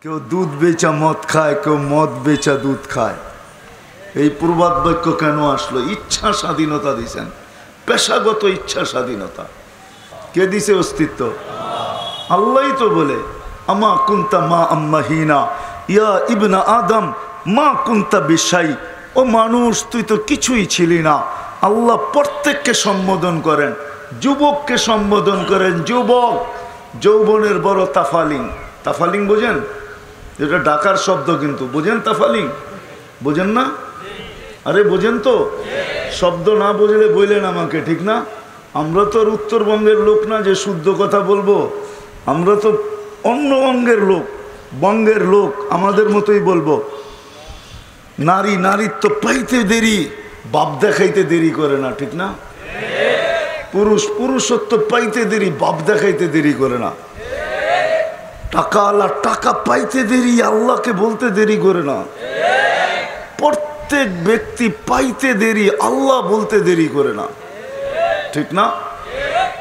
কেউ দুধ বেচা মদ খায়, কেউ মদ বেচা দুধ খায়। এই প্রবাদ বাক্য কেন আসলো? ইচ্ছা স্বাধীনতা দিছেন, পেশাগত ইচ্ছা স্বাধীনতা। কে দিছে অস্তিত্ব? আল্লাহই তো বলে আমা কুন্তা মা আম্মাহিনা ইয়া ইবনা আদম মা কুন্তা বিশাই। ও মানুষ, তুই তো কিছুই ছিলি না। আল্লাহ প্রত্যেককে সম্বোধন করেন, যুবককে সম্বোধন করেন যুবক। যৌবনের বড় তাফালিং। তাফালিং বোঝেন? যেটা ডাকার শব্দ, কিন্তু বোঝেন তাফালিং? বোঝেন না? আরে বোঝেন তো? শব্দ না বুঝলে বললেন আমাকে, ঠিক না? আমরা তো আর উত্তরবঙ্গের লোক না যে শুদ্ধ কথা বলবো। আমরা তো অন্য বঙ্গের লোক, বঙ্গের লোক, আমাদের মতোই বলবো। নারী নারীত্ব পাইতে দেরি, বাপ দেখাইতে দেরি করে না, ঠিক না? পুরুষ পুরুষত্ব পাইতে দেরি, বাপ দেখাইতে দেরি করে না। টাকা আল্লাহ টাকা পাইতে দেরি, আল্লাহকে বলতে দেরি করে না। প্রত্যেক ব্যক্তি পাইতে দেরি, আল্লাহ বলতে দেরি করে না, ঠিক না?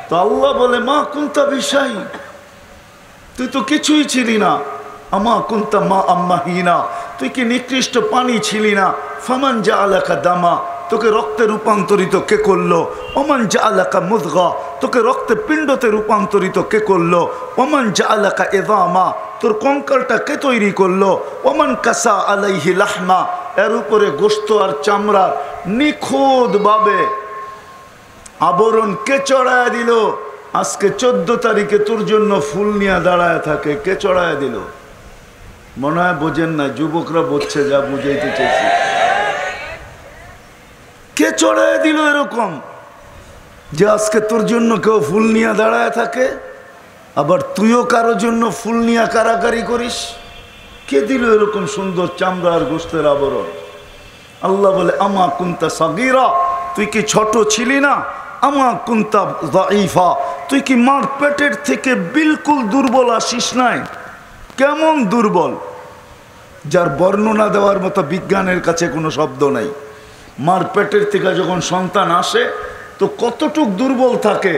তো আল্লাহ বলে মা কুন্তা বিশাই, তুই তো কিছুই ছিলি না। আমা কুন্তা মা আম্মাহিনা, তুই কি নিকৃষ্ট পানি ছিলি না। ফামান জাআলাকা দামা, তোকে রক্তে রূপান্তরিত কে করলো? ওমান জাআলাকা মুদগা, তোকে রক্তে পিণ্ডতে রূপান্তরিত কে করলো? ওমান জাআলাকা ইযামা, তোর কঙ্কালটা কে তৈরি করলো? ওমান কাসা আলাইহি লাহমা, এর উপরে গোশত আর চামড়ার নিখুঁতভাবে আবরণ কে চড়ায় দিল? আজকে 14 তারিখে তোর জন্য ফুল নিয়ে দাঁড়ায় থাকে, কে চড়ায় দিল? মনে হয় বোঝেন না, যুবকরা বুঝছে যা বুঝাইতে চাইছি। কে চড়ায় দিল এরকম যে আজকে তোর জন্য কেউ ফুল নিয়ে দাঁড়ায় থাকে, আবার তুইও কারো জন্য ফুল নিয়ে কারাকারি করিস? কে দিল এরকম সুন্দর চামড়া আর গোশতের আবরণ? আল্লাহ বলে আমা কুন্তা সাগীরা, তুই কি ছোট ছিলি না? আমা কুন্তা যায়ীফা, তুই কি মার পেটের থেকে বিলকুল দুর্বল আসিস নাই? কেমন দুর্বল, যার বর্ণনা দেওয়ার মতো বিজ্ঞানের কাছে কোনো শব্দ নাই। মার পেটের থেকে যখন সন্তান আসে তো কতটুক দুর্বল থাকে,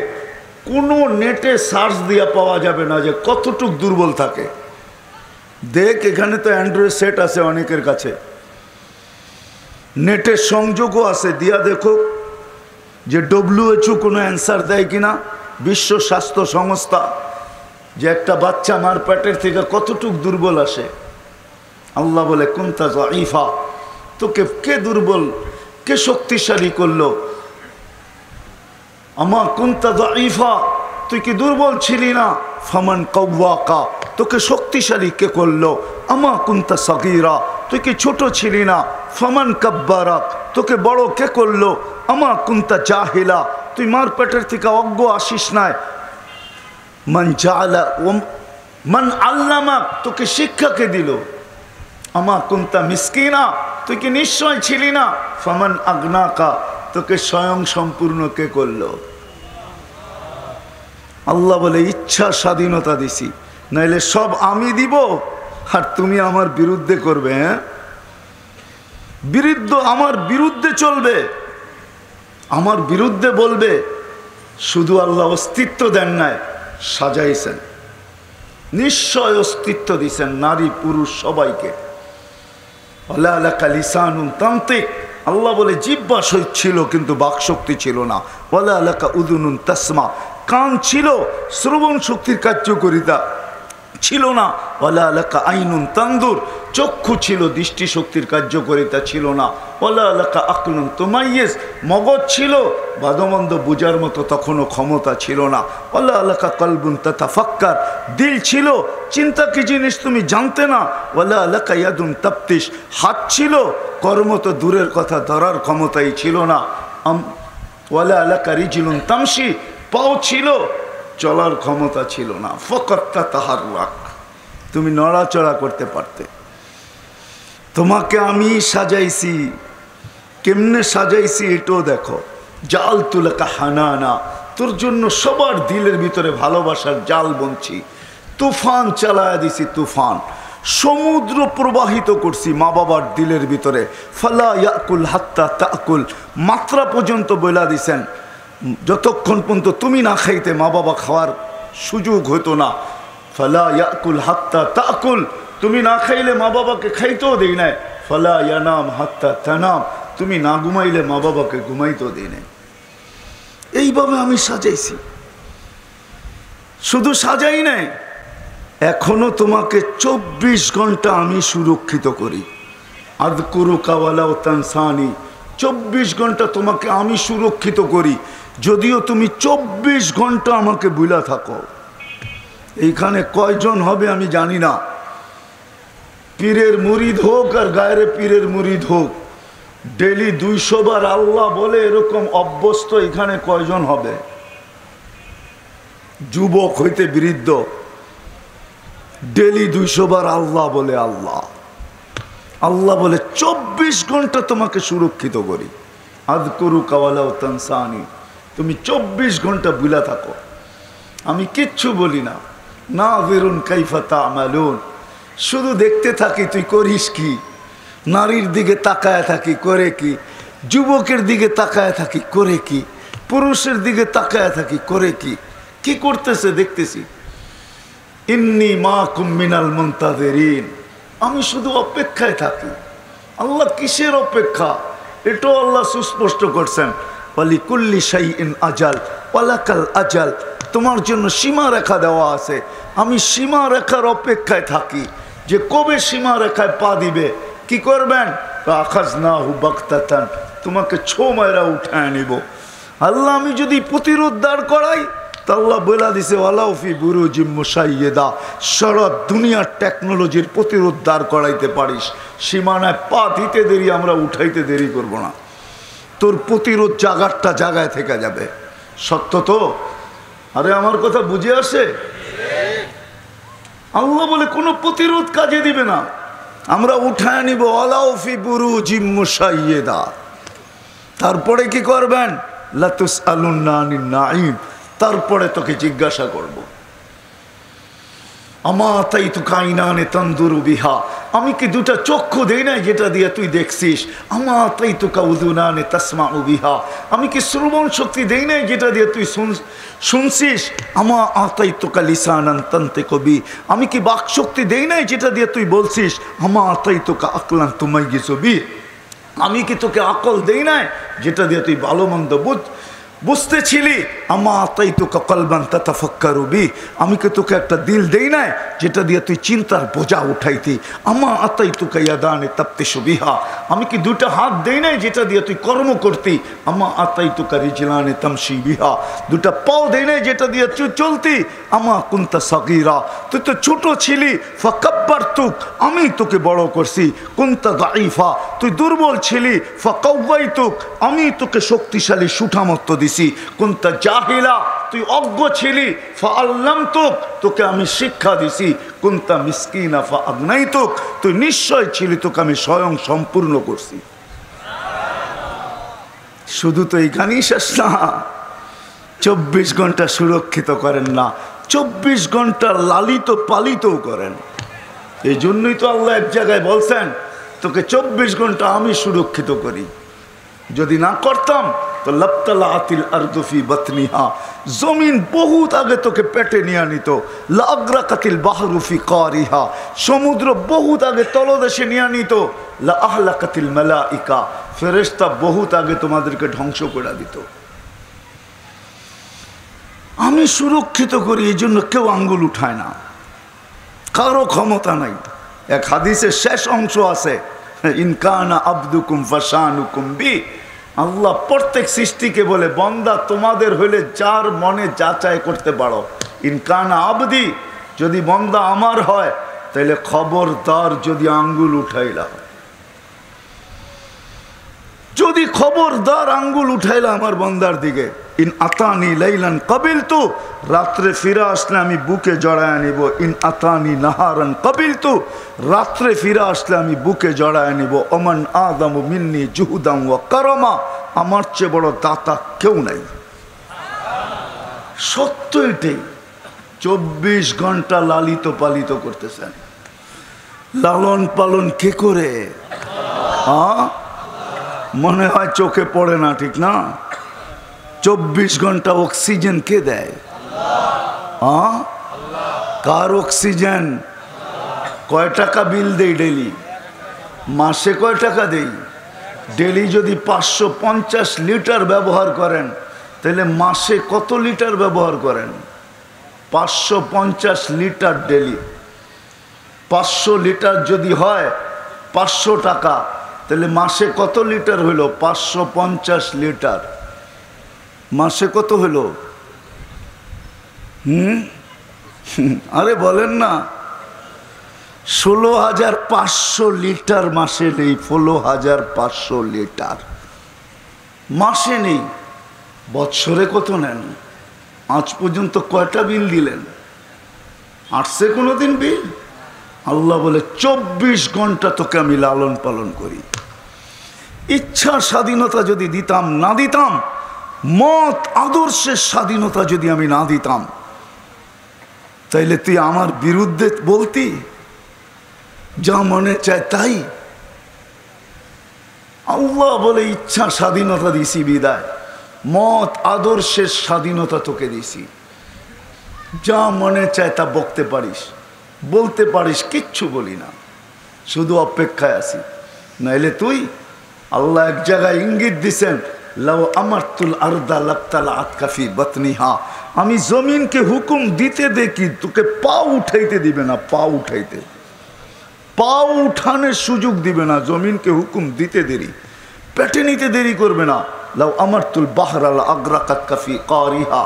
কোনো নেটে সার্চ দিয়া পাওয়া যাবে না যে কতটুক দুর্বল থাকে। দেখ, এখানে তো অ্যান্ড্রয়েড সেট আছে অনেকের কাছে, নেটের সংযোগও আছে, দিয়া দেখো যে WHO কোনো অ্যান্সার দেয় কিনা, বিশ্ব স্বাস্থ্য সংস্থা, যে একটা বাচ্চা মার পেটের থেকে কতটুক দুর্বল আসে। আল্লাহ বলে কুন্তা যায়ীফা, তোকে কে দুর্বল, কে শক্তিশালী করলো? আমা কুন্তা যায়ীফা, তুই কি দুর্বল ছিলি না? ফামান কাওয়াকা, তোকে শক্তিশালী কে করলো? আমা কুন্তা সাগীরা, তুই কি ছোট ছিলি না? ফামান কাব্বারাক, তোকে বড় কে করলো? আমা কুন্তা জাহিলা, তুই মার পেটের থেকে অজ্ঞ আসিস নাই। মান আল্লামাক, তোকে শিক্ষা কে দিল? আমা কুন্তা মিসকিনা, তুই কি নিশ্চয় ছিলি না? ফামান আগনাকা, তোকে স্বয়ং সম্পূর্ণ কে করলো? আল্লাহ বলে ইচ্ছা স্বাধীনতা দিছি, নাইলে সব আমি দিব আর তুমি আমার বিরুদ্ধে করবে। হ্যাঁ, বিরুদ্ধ আমার বিরুদ্ধে চলবে, আমার বিরুদ্ধে বলবে। শুধু আল্লাহ অস্তিত্ব দেন নাই, সাজাইছেন, নিশ্চয় অস্তিত্ব দিছেন নারী পুরুষ সবাইকে। ওয়ালা লাকা লিসানুন তানতিক, আল্লাহ বলে জিহ্বা ছিল কিন্তু বাকশক্তি ছিল না। ওয়ালা লাকা উযুনুন তাসমা, কান ছিল, শ্রবণ শক্তির কার্যকারিতা ছিল না। ওয়ালা লাকা আইনুন তানদুর, চক্ষু ছিল, দৃষ্টি শক্তির কার্যকারিতা ছিল না। ওয়ালা লাকা আকলুন তুমাইয়িজ, মগজ ছিল, ভালোমন্দ বোঝার মতো তখনও ক্ষমতা ছিল না। ওয়ালা লাকা কলবুন তাতাফাক্কার, দিল ছিল, চিন্তা কি জিনিস তুমি জানতে না। ওয়ালা লাকা ইয়াদুন তাফতিশ, হাত ছিল, কর্ম তো দূরের কথা, ধরার ক্ষমতাই ছিল না। ওয়ালা লাকা রিজলুন তামশি, পাও ছিল, চলার ক্ষমতা ছিল না। ফাকাত তাতাহাররাক, তুমি নড়াচড়া করতে পারতে। তোমাকে আমি সাজাইছি, কেমনে সাজাইছি এটাও দেখো। জাআলতু লাকা হানানা, তোর জন্য সবার দিলের ভিতরে ভালোবাসার জাল বুনছি। তুফান চালায়া দিছি, তুফান, সমুদ্র প্রবাহিত করছি মা বাবার দিলের ভিতরে। ফালা ইয়াকুল হাত্তা তাকুল, মাত্রা পর্যন্ত বইলা দিছেন, যতক্ষণ পর্যন্ত তুমি না খাইতে মা বাবা খাওয়ার সুযোগ হতো না। ফালা ইয়াকুল হাত্তা তাকুল, তুমি না খাইলে মা বাবাকে খাইতেও দেই নাই, ফালা ইয়ানাম হাত্তা তানাম, তুমি না ঘুমাইলে মা বাবাকে ঘুমাইতেও দেই নাই। এইভাবে আমি সাজাইছি, শুধু সাজাই নাই, এখনো তোমাকে 24 ঘন্টা আমি সুরক্ষিত করি। আযকুরুকা ওয়ালা তানসানি, 24 ঘন্টা তোমাকে আমি সুরক্ষিত করি, যদিও তুমি 24 ঘন্টা আমাকে ভুলা থাকো। এইখানে কয়জন হবে আমি জানি না, পীরের মুরিদ হোক আর গায়ের পীরের মুরিদ হোক, ডেলি 200 বার আল্লাহ বলে এরকম অভ্যস্ত এখানে কয়জন হবে? যুবক হইতে বৃদ্ধ, ডেলি 200 বার আল্লাহ বলে, আল্লাহ আল্লাহ বলে 24 ঘন্টা তোমাকে সুরক্ষিত করি। আযকুরুকা ওয়ালা তানসানি, তুমি 24 ঘন্টা ভুলা থাকো, আমি কিচ্ছু বলি না। নাযিরুন কাইফা তা'মালুন, শুধু দেখতে থাকি তুই করিস কি, নারীর দিকে তাকায় থাকি করে কি, যুবকের দিকে তাকায় থাকি করে কি, পুরুষের দিকে তাকায় থাকি করে কি, কি করতেছে দেখতেছি। ইন্নী মাকুম মিনাল মুনতাযিরিন, আমি শুধু অপেক্ষায় থাকি। আল্লাহ কিসের অপেক্ষা? এটাও আল্লাহ সুস্পষ্ট করছেন, ওয়ালিকুল্লি শাইইন আজাল ওয়ালাকাল আজাল, তোমার জন্য সীমা রেখা দেওয়া আছে, আমি সীমা রেখার অপেক্ষায় থাকি যে কবে সীমা রেখায় পা দিবে। কি করবেন? আখাযনাহু বাগতাতান, তোমাকে ছো মাইরা উঠায় নিব। আল্লাহ আমি যদি প্রতিরোধ দাঁড় করাই, তা আল্লাহ বলে দিছে ওয়ালাউ ফি বুরুজিম মুশাইয়্যিদা, সারা দুনিয়ার টেকনোলজির প্রতিরোধ দাঁড় করাইতে পারিস, সীমানায় পা দিতে দেরি, আমরা উঠাইতে দেরি করব না, তোর প্রতিরোধ জাগারটা জায়গায় থেকে যাবে। সত্য তো? আরে আমার কথা বুঝে আসে? আল্লাহ বলে কোনো প্রতিরোধ কাজে দিবে না, আমরা উঠায় নিব ওয়ালাউ ফি বুরুজিম মুশাইয়্যিদা। তারপরে কি করবেন? লা তুসআলুন্না আনিন নাঈম, তারপরে তোকে জিজ্ঞাসা করব। আমা আতাইতুকা আইনানে তানদুরু বিহা, আমি কি দুটা চক্ষু দেই নাই যেটা দিয়ে তুই দেখছিস? আমা আতাইতুকা উযুনানে তাসমাউ বিহা, আমি কি শ্রবণ শক্তি দেই নাই যেটা দিয়ে তুই শুনছিস? আমা আতাইতুকা লিসানান তানতিকু বি, আমি কি বাক শক্তি দেই নাই যেটা দিয়ে তুই বলছিস? আমা আতাইতুকা আকলান তুমাইয়িজু বি, আমি কি তোকে আকল দেই নাই যেটা দিয়ে তুই ভালো মন্দ বুঝতেছিলি? আমা আতাইতুকা কলবান তাতাফাক্কারু বি, আমি কি তোকে একটা দিল দেই নাই যেটা দিয়ে তুই চিন্তার বোঝা উঠাইতি? আমা আতাইতুকা ইয়াদানে তাবতিশু বিহা, আমি কি দুটা হাত দেই নাই যেটা দিয়ে তুই কর্ম করতি? আমা আতাইতুকা রিজলানে তামশি বিহা, দুটা পাও দেই নাই যেটা দিয়ে তুই চলতি? আমা কুনতা সাগীরা, তুই তো ছোট ছিলি, ফাকাব্বারতুক, আমি তোকে বড় করছি। কুনতা দাঈফা, তুই দুর্বল ছিলি, ফাকাওয়াইতুক, আমি তোকে শক্তিশালী সুঠামত্ব দিছি। কুনতা জাহিলা, তুই অজ্ঞ ছিলি, ফাআল্লামতুক, তোকে আমি শিক্ষা দিছি। কুনতা মিসকিনা ফাআগনাইতুক, তুই নিশ্চয় ছিলি, তোকে আমি স্বয়ং সম্পূর্ণ করছি। শুধু তো এইখানেই শেষ না, 24 ঘন্টা সুরক্ষিত করেন না, 24 ঘন্টা লালিত পালিতও করেন। এই জন্যই তো আল্লাহ এক জায়গায় বলছেন তোকে 24 ঘন্টা আমি সুরক্ষিত করি। যদি না করতাম তো লাবতালাআতিল আরদু ফি বাতনিহা, জমিন বহুত আগে তোকে পেটে নিয়ে নিত। লাআগরাকাতিল বাহরু ফি কারিহা, সমুদ্র বহুত আগে তলদেশে নিয়ে নিত। লাআহলাকাতিল মালাইকা, ফেরেশতা বহুত আগে তোমাদেরকে ধ্বংস করে দিত। আমি সুরক্ষিত করি, এই জন্য কেউ আঙ্গুল উঠায় না, কারো ক্ষমতা নাই। এক হাদিসের শেষ অংশ আছে, ইনকানা আবদুকুম ফাশানুকুম বি, আল্লাহ প্রত্যেক সৃষ্টিকে বলে বান্দা তোমাদের হইলে যার মনে যাচাই করতে পারো। ইনকানা আবদি, যদি বান্দা আমার হয় তাহলে খবরদার যদি আঙ্গুল উঠাইলা, যদি খবরদার আঙ্গুল উঠাইলা আমার বান্দার দিকে। ইন আতানি লাইলান কাবিলতু, রাত্রে ফিরে আসলে আমি বুকে জড়ায় নিব। ইন আতানি নাহারান কাবিলতু, রাত্রে ফিরে আসলে আমি বুকে জড়ায় নিব। ওমান আদামু মিন্নি জুহুদাম ওয়া কারামা, আমার চেয়ে বড় দাতা কেউ নাই। সত্য এটাই। 24 ঘন্টা লালিত পালিত করতেছেন। লালন পালন কে করে? মনে হয় চোখে পড়ে না, ঠিক না? 24 ঘন্টা অক্সিজেন কে দেয়? কার অক্সিজেন? কয় টাকা বিল দেই ডেলি? মাসে কয় টাকা দেই? ডেলি যদি 550 লিটার ব্যবহার করেন তাহলে মাসে কত লিটার ব্যবহার করেন? 550 লিটার ডেলি। 500 লিটার যদি হয় 500 টাকা, তাহলে মাসে কত লিটার হইল? 550 লিটার। মাসে কত হইল? আরে বলেন না। 16,500 লিটার মাসে নেই। 16,500 লিটার মাসে নেই। বৎসরে কত নেন? আজ পর্যন্ত কয়টা বিল দিলেন? আসছে কোনোদিন বিল? আল্লাহ বলে 24 ঘন্টা তোকে আমি লালন পালন করি। ইচ্ছা স্বাধীনতা যদি দিতাম, না দিতাম, মত আদর্শের স্বাধীনতা যদি আমি না দিতাম, তাইলে তুই আমার বিরুদ্ধে বলতি, যা মনে চায় তাই। আল্লাহ বলে ইচ্ছা স্বাধীনতা দিছি বিদায়, মত আদর্শের স্বাধীনতা তোকে দিছি, যা মনে চায় তা বকতে পারিস, বলতে পারিস, কিচ্ছু বলি না, শুধু অপেক্ষায় আছি। নাইলে তুই, আল্লাহ এক জায়গায় ইঙ্গিত দিছেন, লাউ আমারতুল আরদা লাবতালাআত কাফি বাতনিহা, আমি জমিনকে হুকুম দিতে দেখি তোকে পা উঠাইতে দিবে না, পা উঠাইতে, পা উঠানোর সুযোগ দিবে না। জমিনকে হুকুম দিতে দেরি, পেটে নিতে দেরি করবে না। লাউ আমারতুল বাহরা লাআগরাকাত কাফি কারিহা,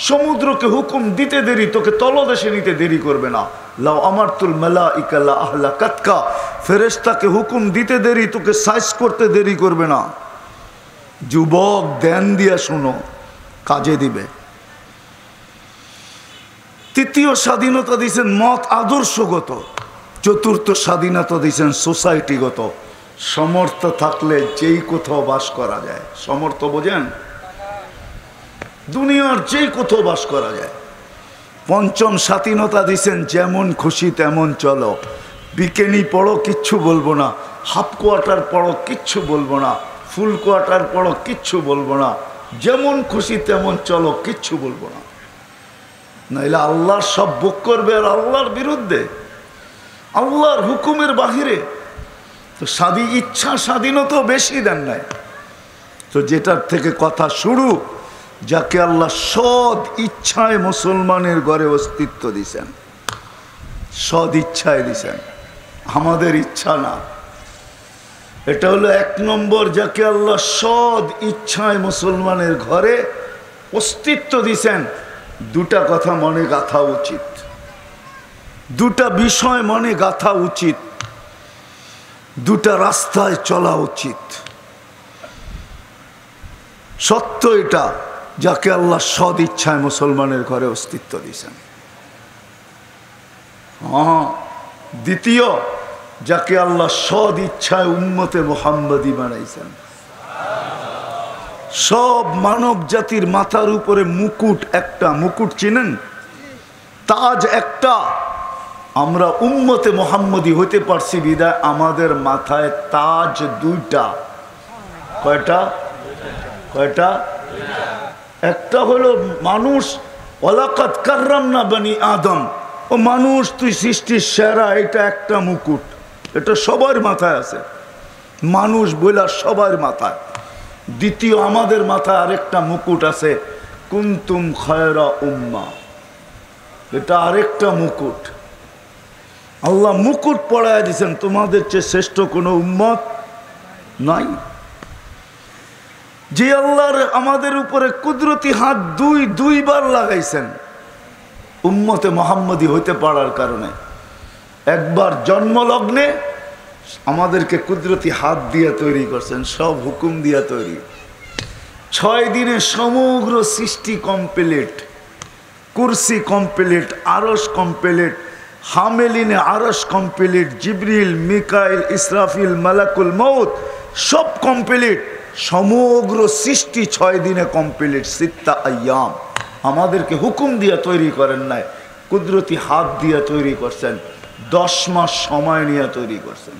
সমুদ্রকে হুকুম দিতে দেরি, তোকে তলদেশে নিতে দেরি করবে না। লাউ আমারতুল মালাইকা লাআহলাকাতকা, ফেরেশতাকে হুকুম দিতে দেরি, তোকে সাইজ করতে দেরি করবে না। যুবক, ধ্যান দিয়া শোনো, কাজে দিবে। তৃতীয় স্বাধীনতা দিয়েছেন মত আদর্শগত। চতুর্থ স্বাধীনতা দিয়েছেন সোসাইটিগত। সমর্থ থাকলে যেই কোথাও বাস করা যায়। সমর্থ বোঝেন? দুনিয়ার যেই কোথাও বাস করা যায়। পঞ্চম স্বাধীনতা দিয়েছেন যেমন খুশি তেমন চলো। বিকেনি পড়ো, কিচ্ছু বলবো না। হাফ কোয়ার্টার পড়ো, কিচ্ছু বলবো না। ফুল কোয়ার্টার পড়ো, কিচ্ছু বলবো না। যেমন খুশি তেমন চলো, কিচ্ছু বলবো না। নাইলে আল্লাহর সব বুক করবে আর আল্লাহর বিরুদ্ধে, আল্লাহর হুকুমের বাহিরে। তো ইচ্ছা স্বাধীনতা বেশি দেন নাই। তো যেটার থেকে কথা শুরু, যাকে আল্লাহ সদ ইচ্ছায় মুসলমানের ঘরে অস্তিত্ব দিছেন, সদ ইচ্ছায় দিছেন, আমাদের ইচ্ছা না। এটা হলো 1 নম্বর, যাকে আল্লাহ সদ ইচ্ছায় মুসলমানের ঘরে অস্তিত্ব দিছেন। দুটা কথা মনে গাঁথা উচিত, দুটা বিষয় মনে গাঁথা উচিত, দুটা রাস্তায় চলা উচিত। সত্য এটা, যাকে আল্লাহ সদ ইচ্ছায় মুসলমানের ঘরে অস্তিত্ব দিয়েছেন। দ্বিতীয়, যাকে আল্লাহ সদ ইচ্ছায় উম্মতে মুহাম্মদী বানাইছেন। সব মানব জাতির মাথার উপরে মুকুট একটা, মুকুট চিনেন? তাজ একটা। আমরা উম্মতে মুহাম্মদী হইতে পারছি বিদায় আমাদের মাথায় তাজ দুইটা। কয়টা? কয়টা? একটা হলো মানুষ, ওয়ালাকাদ কাররামনা বনি আদম, ও মানুষ তুই সৃষ্টির সেরা, এটা একটা মুকুট, এটা সবার মাথায় আছে, মানুষ বইলা সবার মাথায়। দ্বিতীয়, আমাদের মাথায় আরেকটা মুকুট আছে, কুনতুম খায়রা উম্মা, এটা আরেকটা মুকুট। আল্লাহ মুকুট পড়ায় দিয়েছেন, তোমাদের চেয়ে শ্রেষ্ঠ কোনো উম্মত নাই। যে আল্লাহর আমাদের উপরে কুদরতি হাত দুইবার লাগাইছেন উম্মতে মুহাম্মদী হইতে পারার কারণে। একবার জন্মলগ্নে আমাদেরকে কুদরতি হাত দিয়ে তৈরি করছেন, সব হুকুম দিয়ে তৈরি। 6 দিনে সমগ্র সৃষ্টি কমপ্লিট, কুরসি কমপ্লিট, আরশ কমপ্লিট, হামেলিনে আরশ কমপ্লিট, জিবরিল, মিকাইল, ইসরাফিল, মালাকুল মউত সব কমপ্লিট। সমগ্র সৃষ্টি 6 দিনে কমপ্লিট। 6 আইয়াম আমাদেরকে হুকুম দিয়ে তৈরি করেন নাই, কুদরতি হাত দিয়ে তৈরি করছেন। 10 মাস সময় নিয়ে তৈরি করছেন।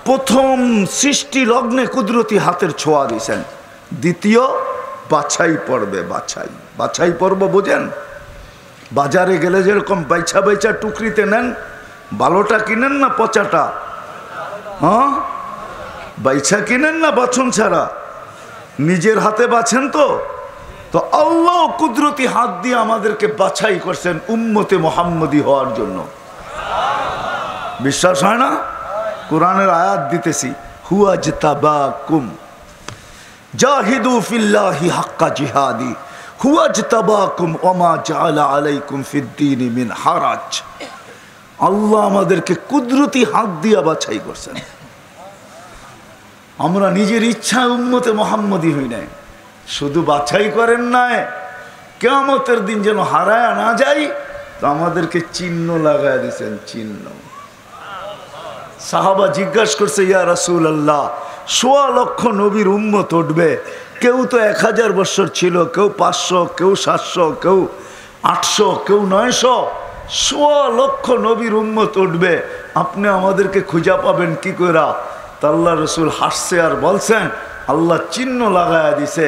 প্রথম সৃষ্টি লগ্নে কুদরতি হাতের ছোঁয়া দিয়েছেন। দ্বিতীয়, বাছাই পর্বে, বাছাই পর্ব বোঝেন? বাজারে গেলে যেরকম বাইছা বাইছা টুকরিতে নেন, ভালোটা কিনেন না পচাটা? হ্যাঁ, বাইছা কিনেন না বাছন ছাড়া? নিজের হাতে বাছেন তো। তো আল্লাহ কুদরতি হাত দিয়ে আমাদেরকে বাছাই করছেন উম্মতে মুহাম্মদী হওয়ার জন্য। বিশ্বাস হয় না? কোরআনের আয়াত দিতেছি, হুয়া জিতাবাকুম জাহিদু ফিল্লাহি হাক্কা জিহাদি হুয়া জিতাবাকুম ওমা জাআলা আলাইকুম ফিদ্দীনি মিন হারাজ। আল্লাহ আমাদেরকে কুদরতি হাত দিয়ে বাছাই করছেন। আমরা নিজের ইচ্ছায় উম্মতে মুহাম্মদী হই নাই, শুধু বাছাই করেন নাই কিয়ামতের দিন যেন হারায় না যাই, তো আমাদেরকে চিহ্ন লাগায় দিয়েছেন। চিহ্ন। সাহাবা জিজ্ঞাসা করছে, ইয়া রাসূলুল্লাহ, ১৬ লক্ষ নবীর উম্মত উঠবে, কেউ তো ১০০০ বছর ছিল, কেউ ৫০০, কেউ ৭০০, কেউ ৮০০, কেউ ৯০০, ১৬ লক্ষ নবীর উম্মত উঠবে, আপনি আমাদেরকে খুঁজা পাবেন কি করে? তা আল্লাহ রসুল হাসছে আর বলছেন, আল্লাহ চিহ্ন লাগায়া দিছে,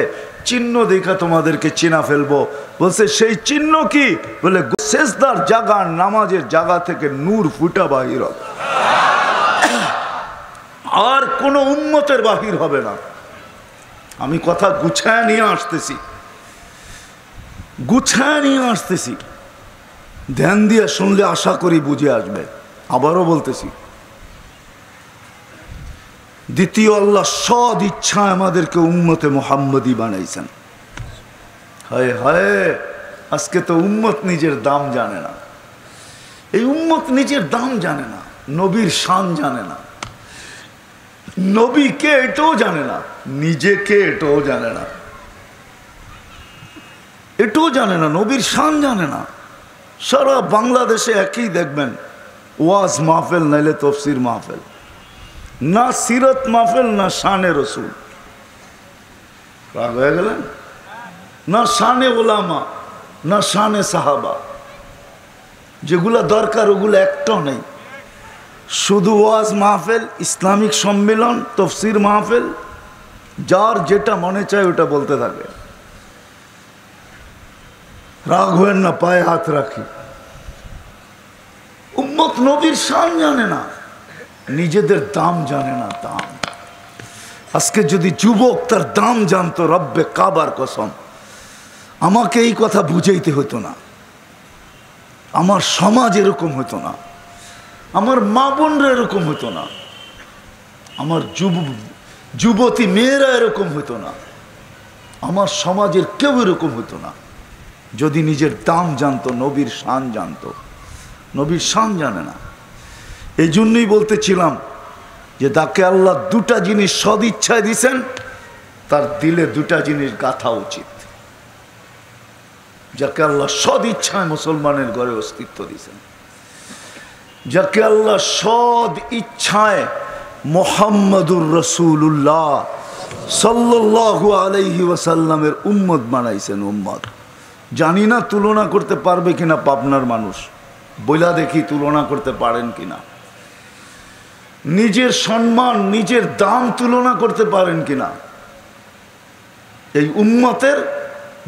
চিহ্ন দেখা তোমাদেরকে চিনা ফেলবো। বলছে সেই চিহ্ন কি? বলে সেজদার জায়গা, নামাজের জায়গা থেকে নূর ফুটা বাহির হবে, আর কোনো উম্মতের বাহির হবে না। আমি কথা গুছায় নিয়ে আসতেছি, গুছায় নিয়ে আসতেছি, ধ্যান দিয়ে শুনলে আশা করি বুঝে আসবে। আবারও বলতেছি, দ্বিতীয়, আল্লাহ সদ ইচ্ছা আমাদেরকে উম্মতে মুহাম্মদী বানাইছেন। হায় হায়, আজকে তো উম্মত নিজের দাম জানে না। এই উম্মত নিজের দাম জানে না, নবীর শান জানে না, নবী কে এটাও জানে না, নিজেকে এটাও জানে না, এটাও জানে না, নবীর শান জানে না। সারা বাংলাদেশে একই দেখবেন, ওয়াজ মাহফিল নাইলে তফসির মাহফিল, না সিরত মাহফিল, না শানে রসুল। রাগ হয়ে গেলেন? না শানে ওলামা, না শানে সাহাবা, যেগুলা দরকার ওগুলো একটাও নেই। শুধু ওয়াজ মাহফিল, ইসলামিক সম্মেলন, তফসির মাহফিল, যার যেটা মনে চায় ওটা বলতে থাকে। রাগ হবেন না, পায়ে হাত রাখি। উম্মত নবীর শান জানে না, নিজেদের দাম জানে না, দাম। আজকে যদি যুবক তার দাম জানতো, রব্বে কাবার কসম, আমাকে এই কথা বুঝাইতে হতো না, আমার সমাজ এরকম হতো না, আমার মা বোনরা এরকম হতো না, আমার যুবতী মেয়েরা এরকম হতো না, আমার সমাজের কেউ এরকম হতো না, যদি নিজের দাম জানতো, নবীর শান জানতো। নবীর শান জানে না। এই জন্যই বলতেছিলাম যে তাকে আল্লাহ দুটা জিনিস সদিচ্ছায় দিছেন, তার দিলে দুটা জিনিস গাঁথা উচিত। যাকে আল্লাহ সদিচ্ছায় মুসলমানের ঘরে অস্তিত্ব দিছেন, যাকে আল্লাহ সদ ইচ্ছায় মুহাম্মাদুর রাসূলুল্লাহ সাল্লাল্লাহু আলাইহি ওয়াসাল্লামের উম্মত বানাইছেন। উম্মত জানি না তুলনা করতে পারবে কিনা পাবনার মানুষ, বইলা দেখি তুলনা করতে পারেন কিনা। নিজের সম্মান, নিজের দাম তুলনা করতে পারেন কিনা। এই উম্মতের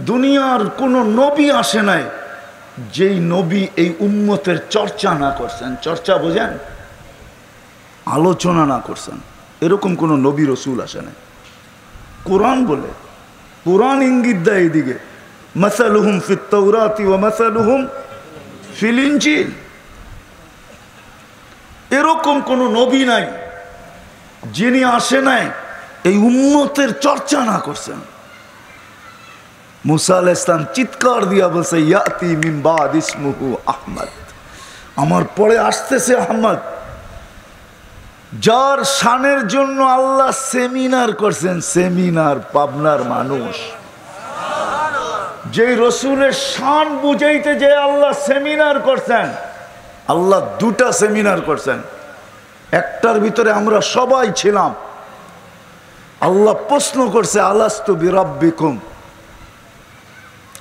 দুনিয়ার কোনো নবী আসে নাই যেই নবী এই উম্মতের চর্চা না করছেন। চর্চা বোঝেন? আলোচনা না করছেন, এরকম কোনো নবী রসুল আসে নাই। কোরআন বলে, কোরআন ইঙ্গিত দেয় এইদিকে, মাসালুহুম ফিত তাওরাতি ওয়া মাসালুহুম ফিল ইনজিল। এরকম কোন নবী নাই যিনি আসে নাই এই উম্মতের চর্চা না করছেন। মুসা আলাইহিস সালাম চিৎকার দিয়া বলছে, ইয়াতি মিন বাদ ইসমুহু আহমদ, আমার পরে আসতেছে আহমদ, যার শানের জন্য আল্লাহ সেমিনার করছেন। সেমিনার পাবনার মানুষ, যে রসুলের শান বুঝাইতে যে আল্লাহ সেমিনার করছেন, আল্লাহ দুটা সেমিনার করছেন। একটার ভিতরে আমরা সবাই ছিলাম। আল্লাহ প্রশ্ন করছে, আলাস্তু বিরাব্বিকুম,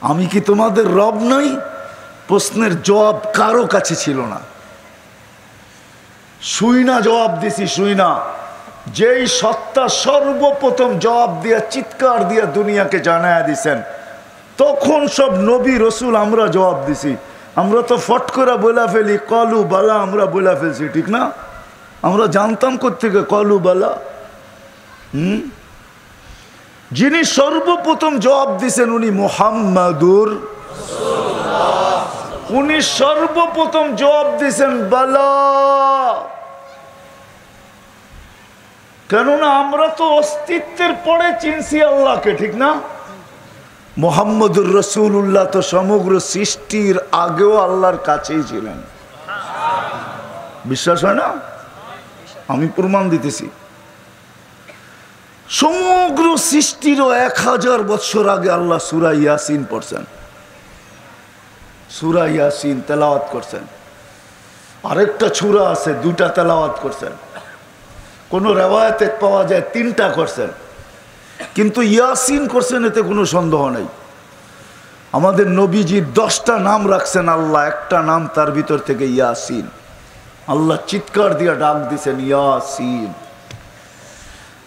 আমি কি তোমাদের রব নই? প্রশ্নের জবাব কারো কাছে ছিল না। শুই না জবাব দিছি, শুই না। যেই সত্তা সর্বপ্রথম জবাব দিয়া চিৎকার দিয়া দুনিয়াকে জানায়া দিছেন, তখন সব নবী রসুল আমরা জবাব দিছি। আমরা তো ফট করে বলা ফেলি কলু বালা, আমরা বলা ফেলছি, ঠিক না? আমরা জানতাম কোত্থেকে কলু বালা। যিনি সর্বপ্রথম জবাব দিছেন উনি মুহাম্মাদুর, উনি সর্বপ্রথম জবাব দিছেন বালা। কেননা আমরা তো অস্তিত্বের পরে চিনছি আল্লাহকে, ঠিক না? মুহাম্মদুর রাসূলুল্লাহ তো সমগ্র সৃষ্টির আগেও আল্লাহর কাছেই ছিলেন। বিশ্বাস হয় না? আমি প্রমাণ দিতেছি। সমগ্র সৃষ্টিরও 1000 বছর আগে আল্লাহ সূরা ইয়াসিন পড়ছেন, সূরা ইয়াসিন তেলাওয়াত করছেন। আরেকটা সূরা আছে 2টা তেলাওয়াত করছেন, কোন রিওয়ায়াতে পাওয়া যায় 3টা করছেন, কিন্তু ইয়াসিন করছেন এতে কোনো সন্দেহ নেই। আমাদের নবীজির 10টা নাম রাখছেন আল্লাহ, একটা নাম তার ভিতর থেকে ইয়াসিন। আল্লাহ চিৎকার দিয়ে ডাক দিছেন ইয়াসিন।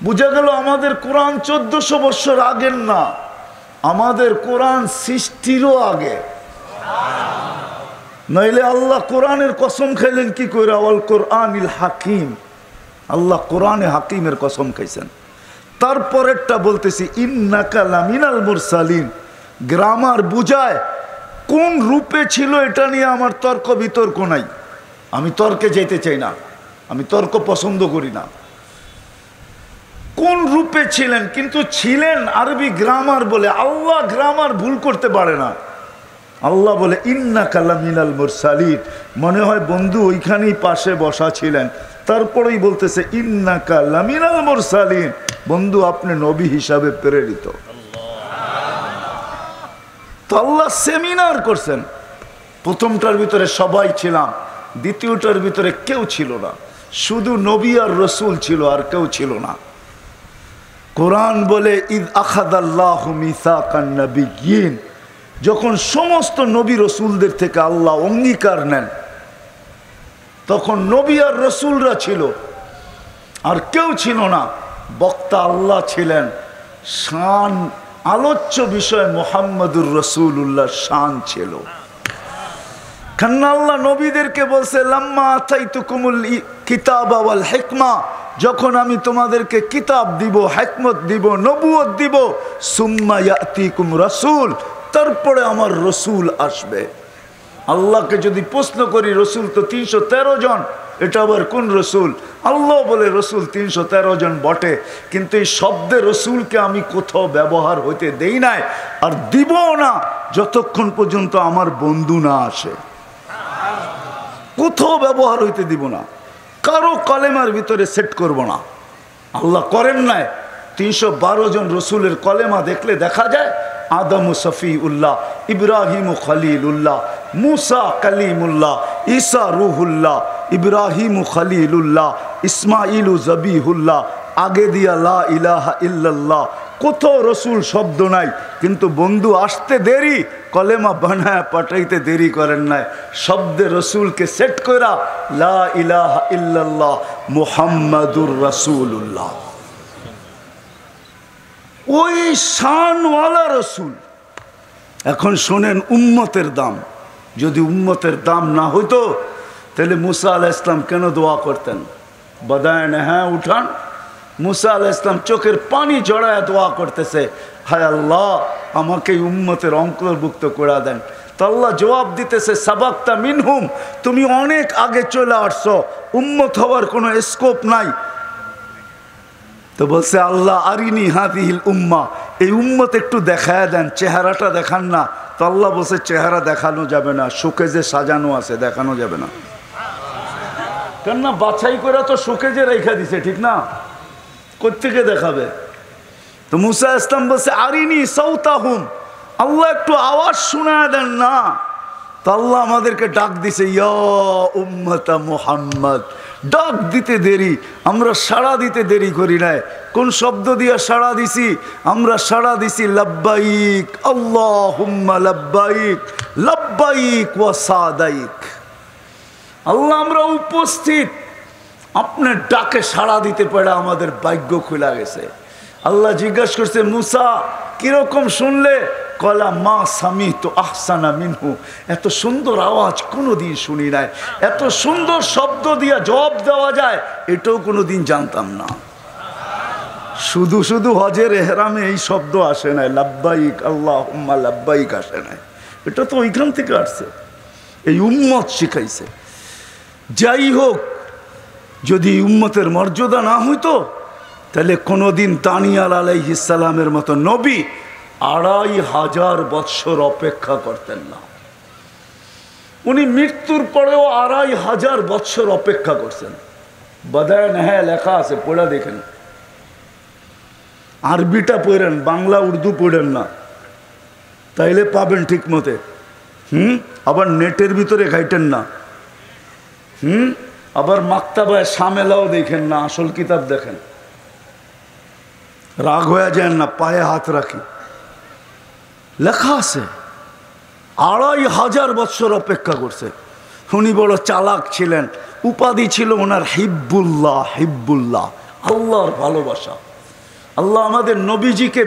বুঝা গেল আমাদের কোরআন 1400 বছর আগের না, আমাদের কোরআন সৃষ্টিরও আগে। নইলে আল্লাহ কোরআনের কসম খাইলেন কি করে? আল কোরআনিল হাকিম, আল্লাহ কোরআনে হাকিমের কসম খাইছেন। তারপরেরটা বলতেছি ইন্নাকা লামিনাল মুরসালিন। গ্রামার বুঝায় কোন রূপে ছিল এটা নিয়ে আমার তর্ক বিতর্ক নাই, আমি তর্কে যেতে চাই না, আমি তর্ক পছন্দ করি না। কোন রূপে ছিলেন, কিন্তু ছিলেন আরবি গ্রামার বলে। আল্লাহ গ্রামার ভুল করতে পারে না। আল্লাহ বলে ইন্নাকা লামিনাল মুরসালিন, মনে হয় বন্ধু ওইখানেই পাশে বসা ছিলেন, তারপরেই বলতেছে ইন্নাকা লামিনাল মুরসালিন, বন্ধু আপনি নবী হিসাবে প্রেরিত। তো আল্লাহ সেমিনার করছেন। প্রথমটার ভিতরে সবাই ছিলাম, দ্বিতীয়টার ভিতরে কেউ ছিল না, শুধু নবী আর রসুল ছিল, আর কেউ ছিল না। কোরআন বলে ইদ আখাযাল্লাহু মিসাকান নাবিয়্যিন, যখন সমস্ত নবী রসুলদের থেকে আল্লাহ অঙ্গীকার নেন, তখন নবী আর রসুলরা ছিল, আর কেউ ছিল না। বক্তা আল্লাহ ছিলেন, শান আলোচ্য বিষয় মুহাম্মদুর রাসূলুল্লাহ শান ছিল। কারণ আল্লাহ নবীদেরকে বলছে লাম্মা আতাইতুকুমুল কিতাবা ওয়াল হিকমা, যখন আমি তোমাদেরকে কিতাব দিব, হিকমত দিব, নবুয়ত দিব, সুম্মা ইয়াতিকুম রাসূল, তারপরে আমার রসুল আসবে। আল্লাহকে যদি প্রশ্ন করি রসুল তো 313 জন, এটা আবার কোন রসুল? আল্লাহ বলে রসুল 313 জন বটে, কিন্তু এই শব্দে রসুলকে আমি কোথাও ব্যবহার হইতে দেই নাই, আর দিব না যতক্ষণ পর্যন্ত আমার বন্ধু না আসে। কোথাও ব্যবহার হইতে দিব না, কারো কলেমার ভিতরে সেট করব না। আল্লাহ করেন নাই। 312 জন রসুলের কলেমা দেখলে দেখা যায় আদম সফিউল্লাহ, ইব্রাহিম খলিলুল্লাহ, মুসা কালিমুল্লাহ, ঈসা রুহুল্লাহ, ইব্রাহিম খলিলুল্লাহ, ইসমাইল জবিহুল্লাহ, আগে দিয়া লা ইলাহা ইল্লাল্লাহ। কোথাও রসুল শব্দ নাই, কিন্তু বন্ধু আসতে দেরি, কলেমা বানায় পাঠাইতে দেরি করেন নাই। শব্দে রসুলকে সেট করা লা ইলাহা ইল্লাল্লাহ মুহাম্মাদুর রাসূলুল্লাহ। ওই শানওয়ালা রসুল। এখন শোনেন উম্মতের দাম। যদি উম্মতের দাম না হইতো তাহলে মুসা আলাইহিস সালাম কেন দোয়া করতেন? বাদায়ন হ্যাঁ উঠান। মুসা আলাইহিস সালাম চোখের পানি জড়ায় দোয়া করতেছে, হায় আল্লাহ আমাকে উম্মতের অন্তর্ভুক্ত করে দেন। তো আল্লাহ জবাব দিতেছে সাবাক্তা মিনহুম, তুমি অনেক আগে চলে আসছো, উম্মত হওয়ার কোনো স্কোপ নাই। তো বলছে আল্লাহ আরিনি হাদিহিল উম্মা, এই উম্মত একটু দেখায় দেন, চেহারাটা দেখান না। তো আল্লাহ বলছে চেহারা দেখানো যাবে না, শোকেজে সাজানো আছে, দেখানো যাবে না। কেননা বাছাই করে তো শোকেজে রেখা দিছে, ঠিক না? কোত্থেকে দেখাবে? তো মুসা ইসলাম বলছে আরিনি সাউতাহুম, আল্লাহ একটু আওয়াজ শোনায় দেন না। তো আল্লাহ আমাদেরকে ডাক দিছে ইয়া উম্মতা মুহাম্মদ। ডাক দিতে দেরি, আমরা সাড়া দিতে দেরি করি নাই। কোন শব্দ দিয়া সাড়া দিছি? আমরা সাড়া দিছি লাব্বাইক আল্লাহুম্মা লাব্বাইক, লাব্বাইক ওয়া সাদাইক। আল্লাহ আমরা উপস্থিত, আপনার ডাকে সাড়া দিতে পারে আমাদের ভাগ্য খোলা গেছে। আল্লাহ জিজ্ঞাসা করছে মুসা কিরকম শুনলে? কলা মা সামি তো আহসানা মিনহু, এত সুন্দর আওয়াজ কোনোদিন শুনি নাই, এত সুন্দর শব্দ দিয়া জবাব দেওয়া যায় এটাও কোনোদিন জানতাম না। শুধু শুধু হজের এহরামে এই শব্দ আসে নাই, লাব্বাইক আল্লাহুম্মা লাব্বাইক আসে নাই, এটা তো ওইখান থেকে আসছে, এই উম্মত শিখাইছে। যাই হোক, যদি উম্মতের মর্যাদা না হইতো তাহলে কোনোদিন দানিয়াল আলাইহিস সালামের মতো নবী 2500 বৎসর অপেক্ষা করতেন না। উনি মৃত্যুর পরেও 2500 বৎসর অপেক্ষা করছেন। বাদায় নেহায় লেখা আছে, পড়া দেখেন, আরবিটা পড়েন, বাংলা উর্দু পড়েন না, তাইলে পাবেন ঠিক মতে। আবার নেটের ভিতরে ঘাইটেন না। আবার মাক্তাবায় সামেলাও দেখেন না, আসল কিতাব দেখেন। রাগ হয়ে যায় না, পায়ে হাত রাখি, লেখা আছে 2500 বৎসর অপেক্ষা করছে। উনি বড় চালাক ছিলেন, উপাধি ছিল ওনার হিব্বুল্লাহ, হিব্বুল্লাহ, আল্লাহর ভালোবাসা। আল্লাহ আমাদের নবীজিকে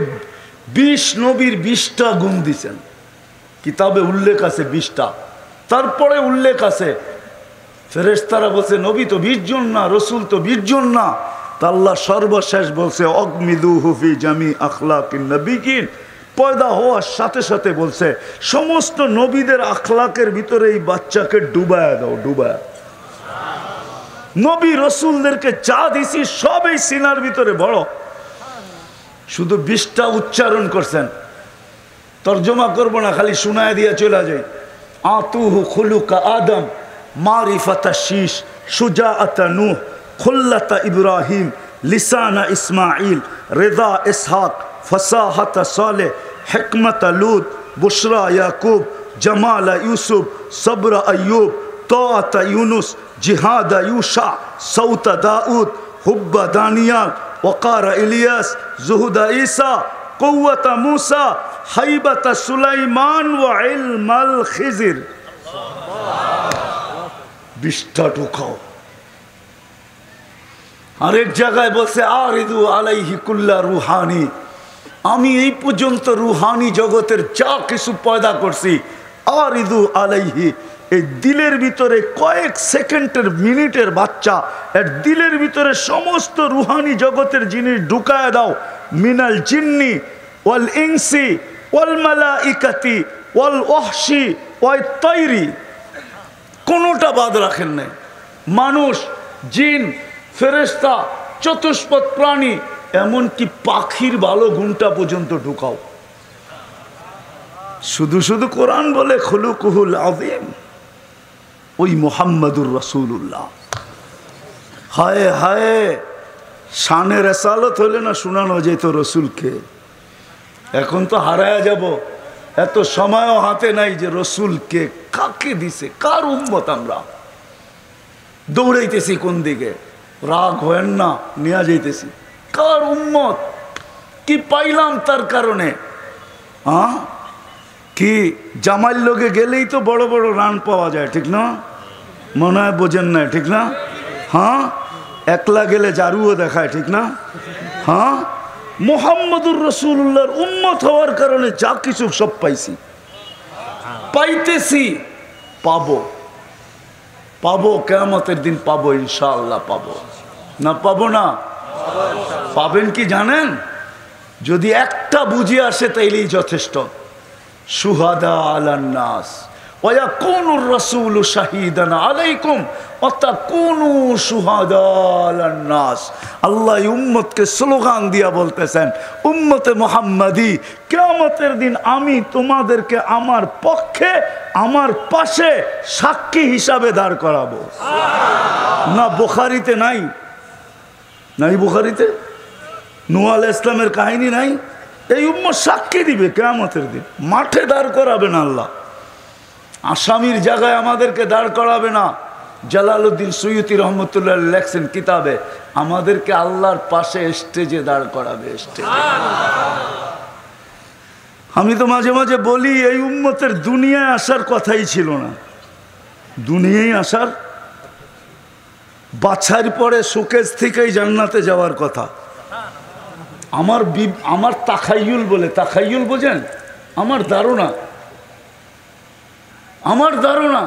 20 নবীর 20টা গুণ দিছেন, কিতাবে উল্লেখ আছে 20টা। তারপরে উল্লেখ আছে ফেরেশতারা বলছে নবী তো 20 জন না, রসুল তো 20 জন না। তা আল্লাহ সর্বশেষ বলছে অগমিদুহু ফি জামি আখলাকিন নবিয়িন, পয়দা হওয়ার সাথে সাথে বলছে সমস্ত নবীদের আখলাকের ভিতরে এই বাচ্চাকে ডুবায়া দাও, ডুবায়া। নবী রসুলদেরকে যা দিছি সব এই সিনার ভিতরে বড়, শুধু 20টা উচ্চারণ করছেন। তর্জমা করবো না, খালি শুনায় দিয়ে চলে যাই। আতুহু খুলুকা আদম, মারিফাতা শীষ, সুজাআতা নূহ, খুল্লাতা ইব্রাহিম, লিসানা ইসমাইল, রেদা ইসহাক, ফসাহাতা সালেহ, হিকমতা লূত, বুশরা ইয়াকুব, জামালা ইউসুফ, সবরা আইয়ুব, তাআতা ইউনুস, জিহাদা ইউশা, সৌতা দাউদ, হুব্বা দানিয়াল, ওয়াকারা ইলিয়াস, জুহুদা ঈসা, কুওয়াতা মূসা, হাইবাতা সুলাইমান ওয়া ইলমাল খিজির। 20টা ঢুকাও। আরেক জায়গায় বলছে আরিদু আলাইহি কুল্লা রুহানি, আমি এই পর্যন্ত রুহানি জগতের যা কিছু পয়দা করছি, আরিদু আলাইহি, এই দিলের ভিতরে কয়েক সেকেন্ডের মিনিটের বাচ্চা, এর দিলের ভিতরে সমস্ত রুহানি জগতের জিনিস ঢুকায় দাও। মিনাল জিন্নি ওয়াল ইনসি ওয়াল মালাইকাতি ওয়াল ওয়াহশি ওয়াত তাইরি, কোনোটা বাদ রাখেন নাই। মানুষ, জিন, ফেরেশতা, চতুষ্পদ প্রাণী, এমনকি পাখির ভালো গুণটা পর্যন্ত ঢুকাও। শুধু শুধু কোরআন বলে খুলুকুহুল আযীম, ওই মুহাম্মাদুর রাসূলুল্লাহ। হায় হায়, শানে রেসালত হলে না শোনানো যেত রসুলকে। এখন তো হারায়া যাব, এত সময়ও হাতে নাই যে রসুলকে কাকে দিছে, কার উম্মত আমরা। দৌড়াইতেছি কোন দিকে, রাগ হয় না, নিয়ে যাইতেছি কার উম্মত, কি পাইলাম তার কারণে। কি জামাইল লোকে গেলেই তো বড় বড় রান পাওয়া যায়, ঠিক না? মনে হয় বোঝেন না, ঠিক না? একলা গেলে জারুও দেখায়, ঠিক না? মুহাম্মদুর রাসূলুল্লাহর উম্মত হওয়ার কারণে যা কিছু সব পাইছি, পাইতেছি, পাবো, পাবো, কিয়ামতের দিন পাবো, ইনশাআল্লাহ পাবো। না পাবো না? পাবেন কি জানেন? যদি একটা বুঝে আসে তাইলেই যথেষ্ট। শুহাদা আলান নাস ওয়া ইয়াকুনুর রাসূলু শাহীদান আলাইকুম ওয়া তাকুনু শুহাদা আলান নাস। আল্লাহ উম্মতকে স্লোগান দিয়া বলতেছেন, উম্মতে মুহাম্মাদি, কিয়ামতের দিন আমি তোমাদেরকে আমার পক্ষে, আমার পাশে সাক্ষী হিসাবে দাঁড় করাবো। না বুখারীতে নাই? নাই বুখারীতে? নূহ আলাইহিস সালামের কাহিনী নাই? এই উম্মত সাক্ষী দিবে কিয়ামতের দিন, মাঠে দাঁড় করাবেন আল্লাহ। আসামির জায়গায় আমাদেরকে দাঁড় করাবে না। জালালউদ্দিন সুয়ুতি রহমতুল্লাহ লেখছেন কিতাবে, আমাদেরকে আল্লাহর পাশে স্টেজে দাঁড় করাবে, স্টেজে। আমি তো মাঝে মাঝে বলি এই উম্মতের দুনিয়ায় আসার কথাই ছিল না, দুনিয়ায় আসার, বাছার পরে শোকেস থেকেই জান্নাতে যাওয়ার কথা। আমার তাখাইয়ুল বলে, তাখাইয়ুল বোঝেন? আমার ধারণা।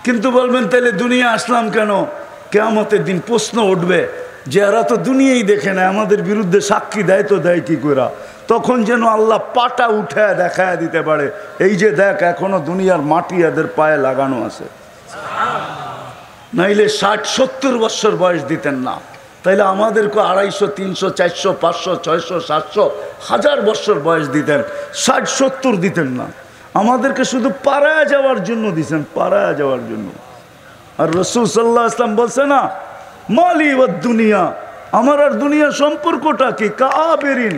কিন্তু বলবেন তাহলে দুনিয়া আসলাম কেন? কিয়ামতের দিন প্রশ্ন উঠবে যে এরা তো দুনিয়াই দেখে না, আমাদের বিরুদ্ধে সাক্ষী দেয় তো দেয় কি করে? তখন যেন আল্লাহ পাটা উঠে দেখায় দিতে পারে, এই যে দেখ এখনো দুনিয়ার মাটি এদের পায়ে লাগানো আছে। নাইলে 60-70 বছর বয়স দিতেন না, তাইলে আমাদেরকে 250, 300, 400, 500, 600, 700, 1000 বছর বয়স দিতেন, 60-70 দিতেন না। আমাদেরকে শুধু পাড়ায় যাওয়ার জন্য দিছেন, পাড়ায় যাওয়ার জন্য। আর রাসূল সাল্লাল্লাহু আলাইহি ওয়াসাল্লাম বলছে না, মালি ওয়াদ দুনিয়া, আমার আর দুনিয়া সম্পর্কটা কি? কাআবিরিন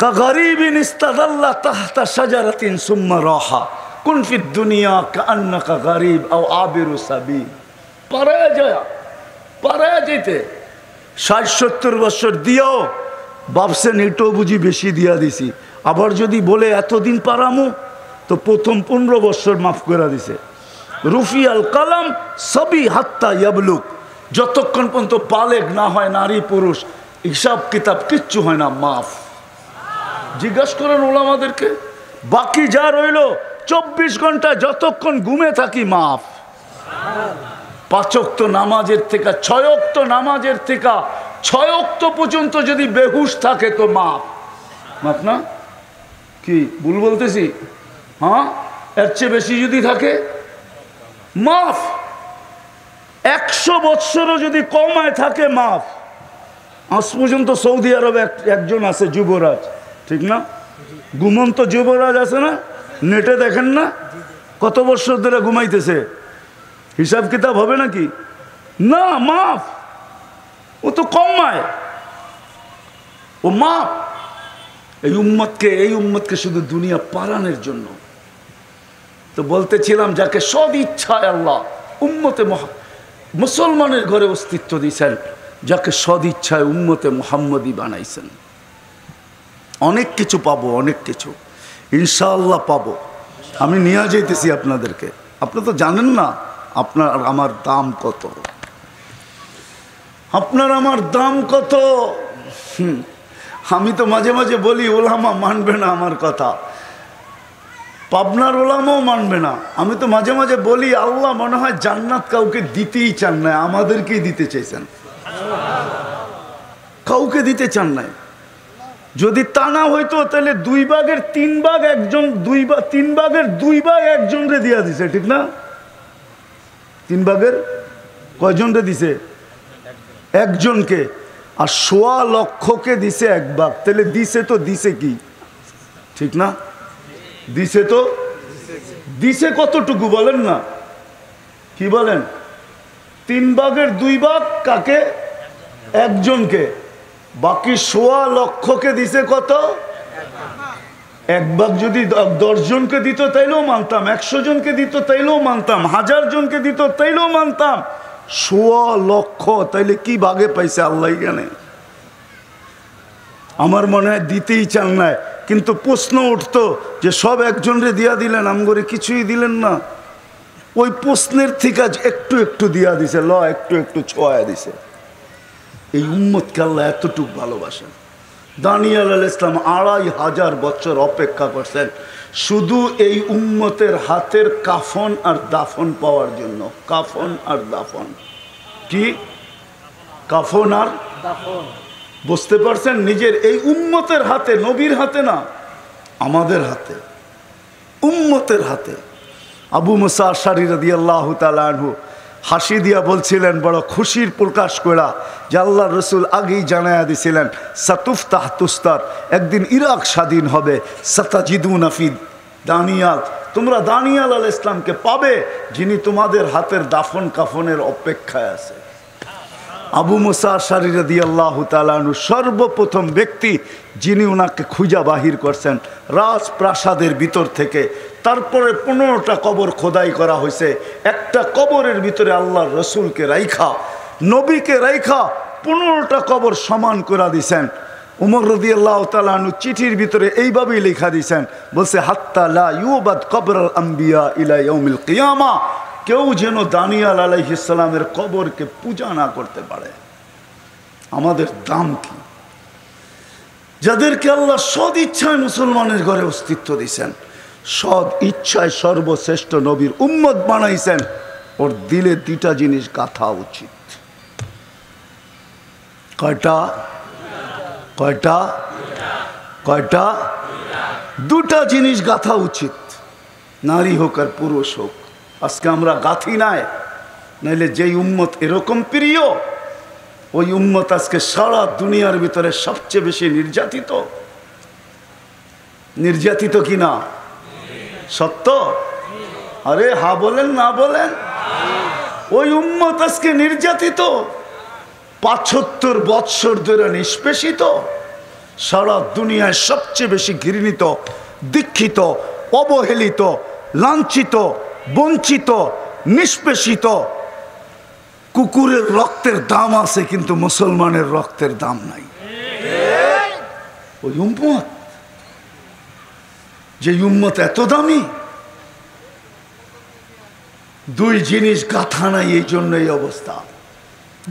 কাগরিবিন ইস্তাদাল্লা তাহতা শাজারাতিন সুম্মা রাহা কুন ফিদ দুনিয়া কাআন্নাকা গরিব আও আবিরু সাবিল। পাড়ায় যেতে 60-70 বছর দিয়েও ভাবছেন এটাও বুঝি বেশি দিয়া দিছি। আবার যদি বলে এতদিন পারামু, তো প্রথম 15 বছর মাফ করে দিছে। রুফি আল কালাম সবই হাত্তা ইয়াবলুক, যতক্ষণ পর্যন্ত বালেগ না হয় নারী পুরুষ, হিসাব কিতাব কিচ্ছু হয় না, মাফ। জিজ্ঞাসা করেন ওলামাদেরকে। বাকি যা রইল 24 ঘন্টা যতক্ষণ ঘুমে থাকি, মাফ। 5 ওয়াক্ত নামাজের থেকে 6 ওয়াক্ত নামাজের থেকে 6 ওয়াক্ত পর্যন্ত যদি বেহুশ থাকে তো মাফ। মাফ না? কি ভুল বলতেছি? হ্যাঁ, এর চেয়ে বেশি যদি থাকে মাফ। 100 বৎসরও যদি কমায় থাকে মাফ। আজ পর্যন্ত সৌদি আরবে একজন আছে যুবরাজ, ঠিক না? ঘুমন্ত যুবরাজ আছে না, নেটে দেখেন না? কত বছর ধরে ঘুমাইতেছে, হিসাব কিতাব হবে নাকি? না, মাফ। ও তো কমায়, ও মাফ। এই উম্মতকে শুধু দুনিয়া পালানোর জন্য তো বলতেছিলাম, যাকে সদ ইচ্ছায় আল্লাহ উম্মতে মুসলমানের ঘরে অস্তিত্ব দিয়েছেন, যাকে সদ ইচ্ছায় উম্মতে মুহাম্মদী বানাইছেন। অনেক কিছু পাবো, অনেক কিছু ইনশাআল্লাহ পাবো। আমি নিয়ে যাইতেছি আপনাদেরকে। আপনি তো জানেন না আপনার আমার দাম কত, আপনার আমার দাম কত। আমি তো মাঝে মাঝে বলি ওলামা মানবে না আমার কথা, পাবনার ওলামাও মানবে না। আমি তো মাঝে মাঝে বলি আল্লাহ মনে হয় জান্নাত কাউকে দিতেই চান না, আমাদেরকেই দিতে চাইছেন। কাউকে দিতে চান নাই। যদি তা না হইতো তাহলে 2 ভাগের 3 ভাগ একজন, 3 ভাগের 2 ভাগ একজনরে দিয়া দিছে, ঠিক না? 3 ভাগের কয়জনরে দিছে? একজনকে। আর 1.25 লক্ষকে দিছে 1 ভাগ। তাহলে দিছে তো দিছে কি, ঠিক না? দিছে তো দিছে কতটুকু বলেন না, কি বলেন? 3 ভাগের 2 ভাগ কাকে? একজনকে। বাকি 1.25 লক্ষকে দিছে কত? 1 ভাগ। যদি 10 জনকে দিত তাইলেও মানতাম, 100 জনকে দিত তাইলেও মানতাম, 1000 জনকে দিত তাইলেও মানতাম। 1.25 লক্ষ, তাইলে কি ভাগে পাইছে আল্লাহ জানে। আমার মনে হয় দিতেই চান না। কিন্তু প্রশ্ন উঠতো যে সব একজনরে দিয়া দিলেন, আমগরে কিছুই দিলেন না। ওই প্রশ্নের থেকে একটু একটু দিয়া দিছে, একটু একটু ছোঁয়া দিছে। এই উম্মতকে আল্লাহ এতটুকু ভালোবাসেন। দানিয়েল আলাইহিস সালাম 2500 বছর অপেক্ষা করছেন শুধু এই উম্মতের হাতের কাফন আর দাফন পাওয়ার জন্য। কাফন আর দাফন কি? কাফন আর দাফন, বুঝতে পারছেন? নিজের এই উম্মতের হাতে, নবীর হাতে না, আমাদের হাতে, উম্মতের হাতে। আবু মুসা আশআরী রাদিয়াল্লাহু তাআলা আনহু হাসি দিয়া বলছিলেন, বড় খুশির প্রকাশ করা, যে আল্লাহর রসুল আগেই জানায়া দিছিলেন সাতুফতাহ তুস্তার, একদিন ইরাক স্বাধীন হবে। সাতাজিদুনা ফি দানিয়াল, তোমরা দানিয়াল আলাইহিস সালামকে পাবে, যিনি তোমাদের হাতের দাফন কাফনের অপেক্ষায় আছে। আবু মুসা আশআরী রাদিয়াল্লাহু তাআলা আনহু সর্বপ্রথম ব্যক্তি যিনি ওনাকে খুঁজা বাহির করছেন রাজপ্রাসাদের ভিতর থেকে। তারপরে 15টা কবর খোদাই করা হয়েছে। একটা কবরের ভিতরে আল্লাহর রসুলকে রাইখা, নবীকে রাইখা 15টা কবর সমান করে দিছেন। উমর রাদিয়াল্লাহু তাআলা আনহু চিঠির ভিতরে এইভাবেই লেখা দিছেন, বলছে হাত্তা লা ইউবাদ কবরুল আম্বিয়া ইলা ইয়াউমিল কিয়ামা, কেউ যেন দানিয়াল আলাইহিস সালামের কবরকে পূজা না করতে পারে। আমাদের দাম কি? যাদেরকে আল্লাহ সদ ইচ্ছায় মুসলমানের ঘরে অস্তিত্ব দিয়েছেন, সদ ইচ্ছায় সর্বশ্রেষ্ঠ নবীর উম্মত বানাইছেন, ওর দিলে দুটা জিনিস গাঁথা উচিত। কয়টা? কয়টা? কয়টা? দুটা জিনিস গাঁথা উচিত, নারী হোক আর পুরুষ হোক। আজকে আমরা গাঁথি নাই, নাইলে যেই উম্মত এরকম প্রিয়, ওই উম্মত আজকে সারা দুনিয়ার ভিতরে সবচেয়ে বেশি নির্যাতিত। নির্যাতিত কি না? সত্য? আরে হা বলেন না বলেন? ওই উম্মত আজকে নির্যাতিত, ৭৫ বৎসর ধরে নিষ্পেষিত, সারা দুনিয়ায় সবচেয়ে বেশি ঘৃণিত, দীক্ষিত, অবহেলিত, লাঞ্ছিত, বঞ্চিত, নিষ্পেষিত। কুকুরের রক্তের দাম আছে, কিন্তু মুসলমানের রক্তের দাম নাই। ওই উম্মত, যে উম্মত এত দামি, দুই জিনিস গাঁথা নাই, এই জন্য এই অবস্থা।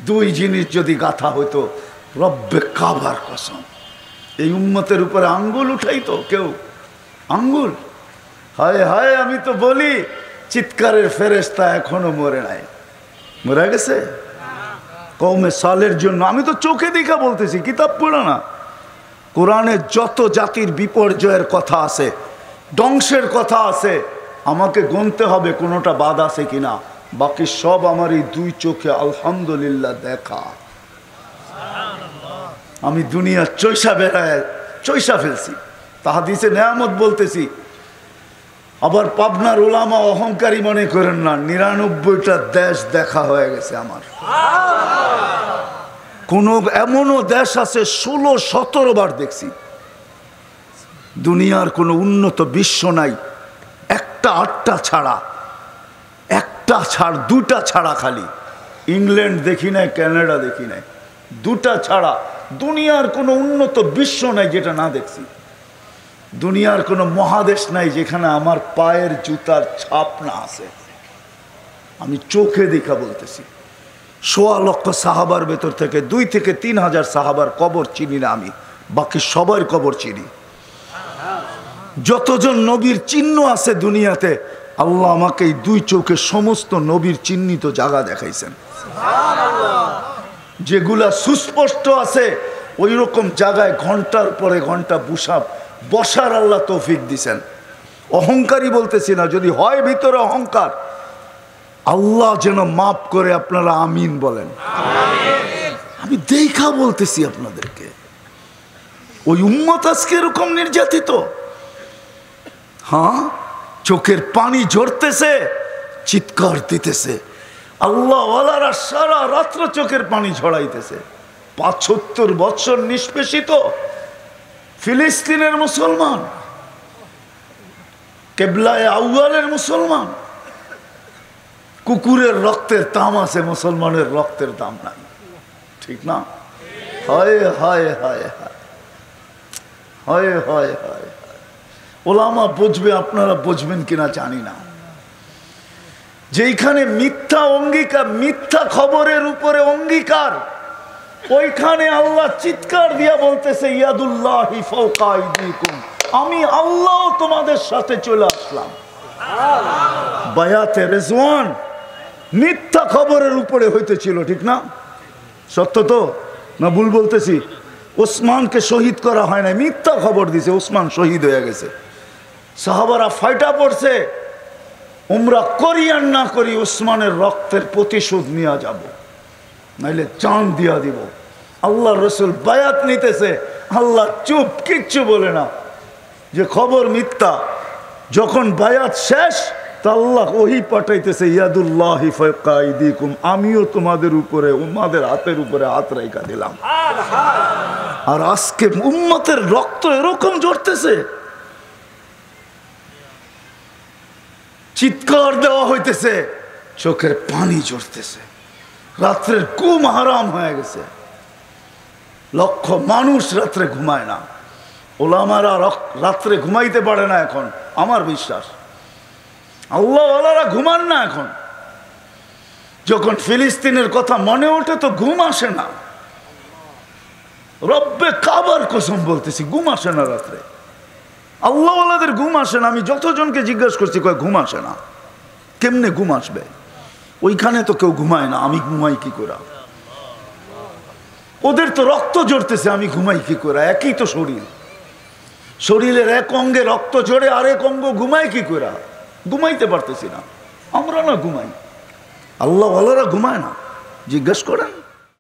দুই জিনিস যদি গাঁথা হইতো, রব্বে কাবার কসম, এই উম্মতের উপরে আঙ্গুল উঠাইতো কেউ? আঙ্গুল? হায় হায়, আমি তো বলি চিৎকারের ফেরেশতা এখনো মরে নাই। মরে গেছে কওমে সালের জন্য। আমি তো চোখে দেখা বলতেছি, কিতাব পড়ো না। কোরআনে যত জাতির বিপর্যয়ের কথা আছে, ধ্বংসের কথা আছে, আমাকে গুনতে হবে কোনোটা বাদ আছে কিনা। বাকি সব আমার এই দুই চোখে আলহামদুলিল্লাহ দেখা। আমি দুনিয়ার চৈশা বেড়ায় চৈশা ফেলছি, তাহাদিসে নেয়ামত বলতেছি। আবার পাবনার উলামা অহংকারী মনে করেন না, ৯৯টা দেশ দেখা হয়ে গেছে আমার। কোন এমনও দেশ আছে ১৬-১৭ বার দেখছি। দুনিয়ার কোনো উন্নত বিশ্ব নাই, একটা ৮টা ছাড়া, একটা ছাড়, 2টা ছাড়া, খালি ইংল্যান্ড দেখি নাই, কানাডা দেখি নাই, 2টা ছাড়া দুনিয়ার কোনো উন্নত বিশ্ব নাই যেটা না দেখছি। দুনিয়ার কোনো মহাদেশ নাই যেখানে আমার পায়ের জুতার ছাপ না আছে। আমি চোখে দেখা বলতেছি। ১৬ লক্ষ সাহাবার ভেতর থেকে ২ থেকে ৩ হাজার সাহাবার কবর চিনি না আমি, বাকি সবার কবর চিনি। যতজন নবীর চিহ্ন আছে দুনিয়াতে, আল্লাহ আমাকে এই 2 চোখে সমস্ত নবীর চিহ্নিত জায়গা দেখাইছেন। যেগুলা সুস্পষ্ট আছে, ওই রকম জায়গায় ঘন্টার পরে ঘন্টা বসার আল্লাহ তৌফিক দিছেন। অহংকারী বলতেছি না, যদি হয় ভিতরে অহংকার, আল্লাহ যেন মাফ করে। আপনারা আমিন বলেন। আমি দেখা বলতেছি আপনাদেরকে, ওই উম্মত আজকে এরকম নির্যাতিত। হ্যাঁ, চোখের পানি ঝরতেছে, চিৎকার দিতেছে। আল্লাহ ওয়ালারা সারা রাত্র চোখের পানি ঝরাইতেছে। ৭৫ বৎসর নিষ্পেষিত ফিলিস্তিনের মুসলমান, কেবলায়ে আউয়ালের মুসলমান। কুকুরের রক্তের দাম আছে, মুসলমানের রক্তের দাম নাই, ঠিক না? হায় হায় হায় হায় হায় হায় হায়। ওলামা বুঝবে, আপনারা বুঝবেন কিনা জানি না। যেইখানে মিথ্যা অঙ্গীকার, মিথ্যা খবরের উপরে অঙ্গীকার, ওইখানে আল্লাহ চিৎকার দিয়া বলতেছে, ইয়াদুল্লাহি ফাওকা আইদিকুম, আমি আল্লাহ তোমাদের সাথে চলে আসলাম। বায়াতে রিজওয়ান মিথ্যা খবরের উপরে হইতেছিল, ঠিক না? সত্য তো না ভুল বলতেছি? ওসমানকে শহীদ করা হয় না, মিথ্যা খবর দিছে ওসমান শহীদ হয়ে গেছে। সাহাবারা ফাইটা পড়ছে, উমরা করি আর না করি ওসমানের রক্তের প্রতিশোধ নিয়ে যাব, নাইলে জান দিয়া দিব। আল্লাহ রসুল বায়াত নিতেছে, আল্লাহ চুপ, কিচ্ছু বলে না, যে খবর মিথ্যা। যখন বায়াত শেষ, তা আল্লাহ ওহী পাঠাইতেছে, ইয়াদুল্লাহি ফাওকা আইদিকুম, আমিও তোমাদের উপরে, উম্মাদের হাতের উপরে হাত রাইখা দিলাম। আর আজকে উম্মতের রক্ত এরকম ঝরতেছে, চিৎকার দেওয়া হইতেছে, চোখের পানি ঝরতেছে, রাত্রের ঘুম হারাম হয়ে গেছে। লক্ষ মানুষ রাত্রে ঘুমায় না, ওলামারা রাত্রে ঘুমাইতে পারে না এখন, আমার বিশ্বাস। আল্লাহ ওয়ালারা ঘুমান না এখন। যখন ফিলিস্তিনের কথা মনে ওঠে তো ঘুম আসে না। রব্বে কাবার কসম বলতেছি, ঘুম আসে না রাত্রে। আল্লাহওয়ালাদের ঘুম আসে না। আমি যতজনকে জিজ্ঞাসা করছি, কয় ঘুম আসে না। কেমনে ঘুম আসবে? ওইখানে তো কেউ ঘুমায় না, আমি ঘুমাই কি করে? ওদের তো রক্ত ঝরতেছে, আমি ঘুমাই কি করে? একই তো শরীর, শরীরের এক অঙ্গে রক্ত ঝরে আরেক অঙ্গ ঘুমায় কি করে? ঘুমাইতে পারতেছি না। আমরা না ঘুমাই, আল্লাহওয়ালারা ঘুমায় না। জিজ্ঞেস করেন।